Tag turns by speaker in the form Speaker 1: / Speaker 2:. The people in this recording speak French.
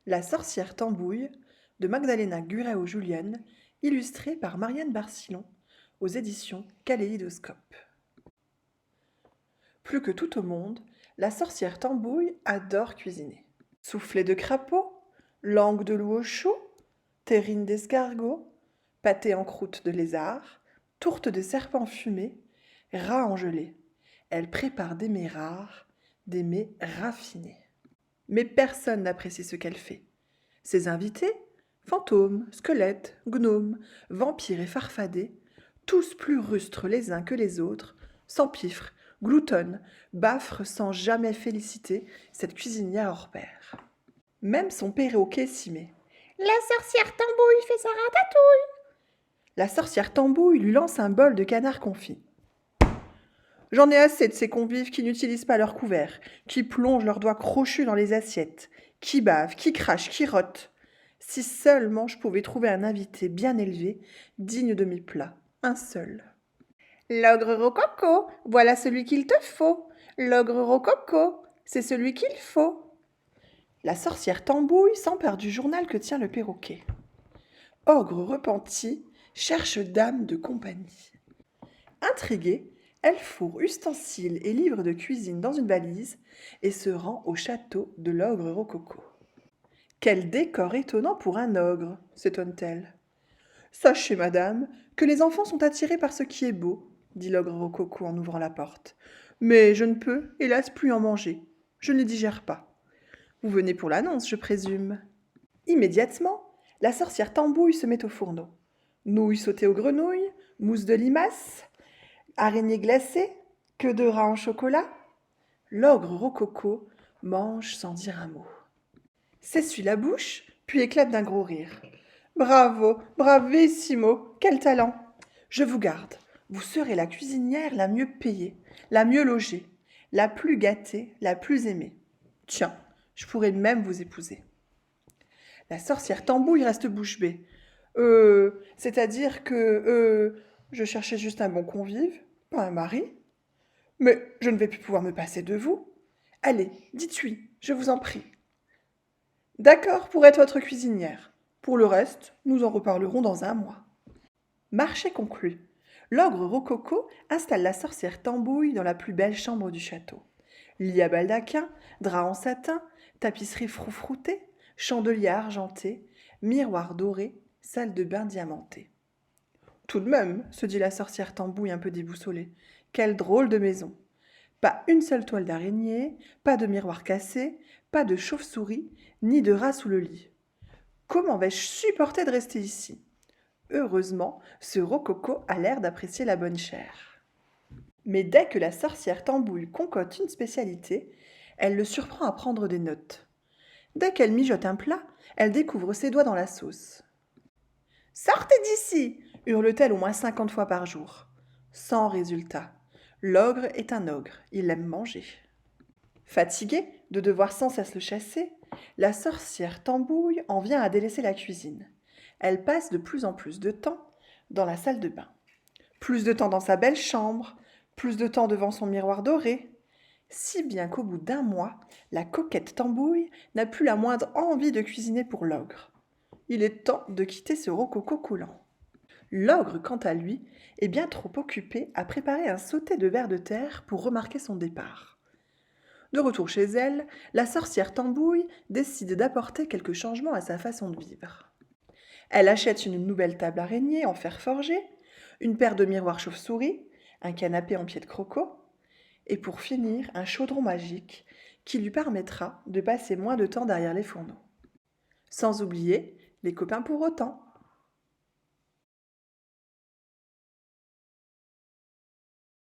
Speaker 1: La sorcière Tambouille de Magdalena Gurao-Julienne, illustrée par Marianne Barcillon aux éditions Kaléidoscope. Plus que tout au monde, la sorcière Tambouille adore cuisiner. Soufflé de crapaud, langue de loup au chou, terrine d'escargot, pâté en croûte de lézard, tourte de serpent fumé, rat en gelée. Elle prépare des mets rares, des mets raffinés. Mais personne n'apprécie ce qu'elle fait. Ses invités, fantômes, squelettes, gnomes, vampires et farfadets, tous plus rustres les uns que les autres, s'empiffrent, gloutonnent, baffrent sans jamais féliciter cette cuisinière hors pair. Même son perroquet s'y met.
Speaker 2: La sorcière Tambouille fait sa ratatouille.
Speaker 1: La sorcière Tambouille lui lance un bol de canard confit. J'en ai assez de ces convives qui n'utilisent pas leur couvert, qui plongent leurs doigts crochus dans les assiettes, qui bavent, qui crachent, qui rotent. Si seulement je pouvais trouver un invité bien élevé, digne de mes plats, un seul.
Speaker 2: L'ogre rococo, voilà celui qu'il te faut. L'ogre rococo, c'est celui qu'il faut.
Speaker 1: La sorcière Tambouille s'empare du journal que tient le perroquet. Ogre repenti cherche dame de compagnie. Intriguée, elle fourre ustensiles et livres de cuisine dans une valise et se rend au château de l'ogre rococo. Quel décor étonnant pour un ogre, s'étonne-t-elle. Sachez, madame, que les enfants sont attirés par ce qui est beau, dit l'ogre rococo en ouvrant la porte. Mais je ne peux, hélas, plus en manger. Je ne les digère pas. Vous venez pour l'annonce, je présume. Immédiatement, la sorcière Tambouille se met au fourneau. Nouilles sautées aux grenouilles, mousse de limace, araignées glacées, queue de rat en chocolat. L'ogre rococo mange sans dire un mot. S'essuie la bouche, puis éclate d'un gros rire. Bravo, bravissimo, quel talent! Je vous garde. Vous serez la cuisinière la mieux payée, la mieux logée, la plus gâtée, la plus aimée. Tiens, je pourrais même vous épouser. La sorcière Tambouille reste bouche bée. C'est-à-dire que, je cherchais juste un bon convive, pas un mari. Mais je ne vais plus pouvoir me passer de vous. Allez, dites oui, je vous en prie. D'accord pour être votre cuisinière. Pour le reste, nous en reparlerons dans un mois. Marché conclu. L'ogre rococo installe la sorcière Tambouille dans la plus belle chambre du château. Lit à baldaquin, drap en satin, tapisserie froufroutée, chandelier argenté, miroir doré, salle de bain diamantée. Tout de même, se dit la sorcière Tambouille un peu déboussolée, quelle drôle de maison. Pas une seule toile d'araignée, pas de miroir cassé, pas de chauve-souris, ni de rat sous le lit. Comment vais-je supporter de rester ici? Heureusement, ce rococo a l'air d'apprécier la bonne chair. Mais dès que la sorcière Tambouille concocte une spécialité, elle le surprend à prendre des notes. Dès qu'elle mijote un plat, elle découvre ses doigts dans la sauce. Sortez d'ici hurle-t-elle au moins 50 fois par jour. Sans résultat. L'ogre est un ogre, il aime manger. Fatiguée de devoir sans cesse le chasser, la sorcière Tambouille en vient à délaisser la cuisine. Elle passe de plus en plus de temps dans la salle de bain. Plus de temps dans sa belle chambre, plus de temps devant son miroir doré. Si bien qu'au bout d'un mois, la coquette Tambouille n'a plus la moindre envie de cuisiner pour l'ogre. Il est temps de quitter ce rococo coulant. L'ogre, quant à lui, est bien trop occupé à préparer un sauté de vers de terre pour remarquer son départ. De retour chez elle, la sorcière Tambouille décide d'apporter quelques changements à sa façon de vivre. Elle achète une nouvelle table araignée en fer forgé, une paire de miroirs chauve-souris, un canapé en pied de croco, et pour finir, un chaudron magique qui lui permettra de passer moins de temps derrière les fourneaux. Sans oublier les copains pour autant.